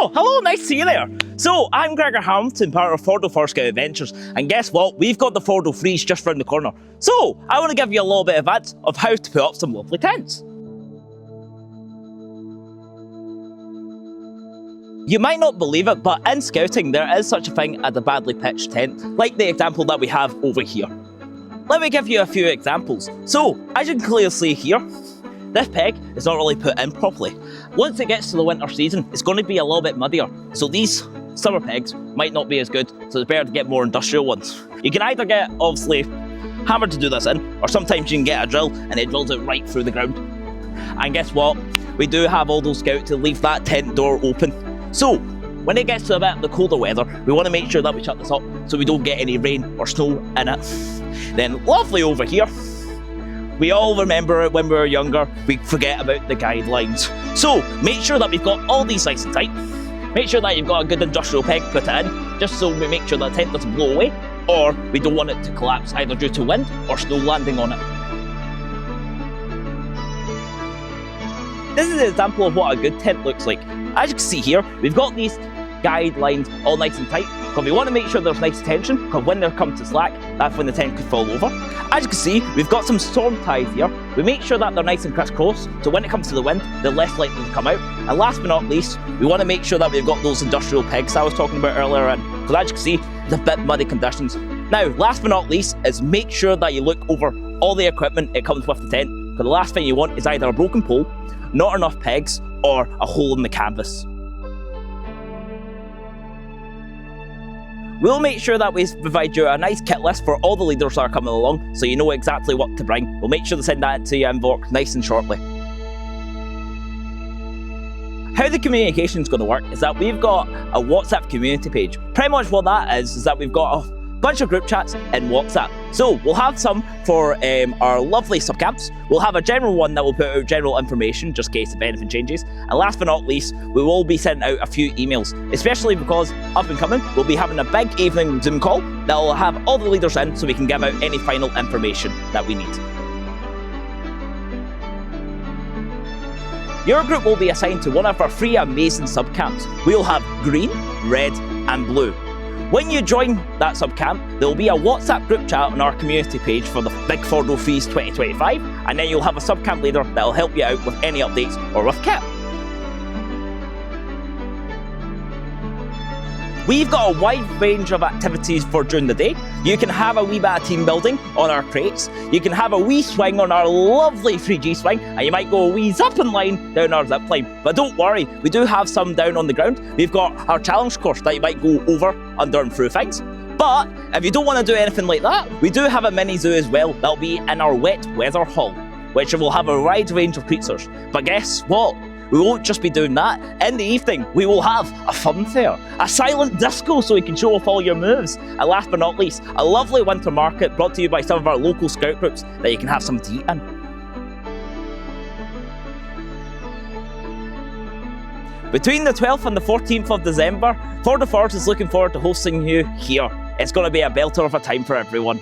Oh, hello, nice to see you there. So, I'm Gregor Hamilton, part of Fordell Firs Adventures, and guess what? We've got the Fordell Freeze just round the corner. So, I want to give you a little bit of advice of how to put up some lovely tents. You might not believe it, but in scouting there is such a thing as a badly pitched tent, like the example that we have over here. Let me give you a few examples. So, as you can clearly see here, this peg is not really put in properly. Once it gets to the winter season, it's going to be a little bit muddier, so these summer pegs might not be as good, so it's better to get more industrial ones. You can either get, obviously, hammer to do this in, or sometimes you can get a drill and it drills it right through the ground. And guess what? We do have all those scouts to leave that tent door open. So, when it gets to a bit of the colder weather, we want to make sure that we shut this up so we don't get any rain or snow in it. Then, lovely over here, we all remember it when we were younger, we forget about the guidelines. So, make sure that we've got all these nice and tight. Make sure that you've got a good industrial peg put it in, just so we make sure that the tent doesn't blow away, or we don't want it to collapse either due to wind or snow landing on it. This is an example of what a good tent looks like. As you can see here, we've got these guidelines all nice and tight, because we want to make sure there's nice tension, because when there comes to slack, that's when the tent could fall over. As you can see, we've got some storm ties here. We make sure that they're nice and crisscross, so when it comes to the wind, they're less likely to come out. And last but not least, we want to make sure that we've got those industrial pegs I was talking about earlier in, because as you can see, it's a bit muddy conditions. Now, last but not least, is make sure that you look over all the equipment it comes with the tent, because the last thing you want is either a broken pole, not enough pegs, or a hole in the canvas. We'll make sure that we provide you a nice kit list for all the leaders that are coming along, so you know exactly what to bring. We'll make sure to send that to your inbox nice and shortly. How the communication is going to work is that we've got a WhatsApp community page. Pretty much what that is that we've got a bunch of group chats in WhatsApp. So we'll have some for our lovely subcamps. We'll have a general one that will put out general information just in case if anything changes. And last but not least, we will be sending out a few emails, especially because up and coming, we'll be having a big evening Zoom call that will have all the leaders in so we can give out any final information that we need. Your group will be assigned to one of our 3 amazing subcamps. We'll have green, red and blue. When you join that subcamp, there will be a WhatsApp group chat on our community page for the Big Fordell Freeze 2025, and then you'll have a subcamp leader that will help you out with any updates or with kit. We've got a wide range of activities for during the day. You can have a wee bit of team building on our crates. You can have a wee swing on our lovely 3G swing, and you might go a wee zipping line down our zip line. But don't worry, we do have some down on the ground. We've got our challenge course that you might go over, under and through things. But if you don't want to do anything like that, we do have a mini zoo as well. That'll be in our wet weather hall, which will have a wide range of creatures. But guess what? We won't just be doing that. In the evening, we will have a fun fair, a silent disco so you can show off all your moves, and last but not least, a lovely winter market brought to you by some of our local scout groups that you can have something to eat in. Between the 12th and the 14th of December, Fordell Firs is looking forward to hosting you here. It's going to be a belter of a time for everyone.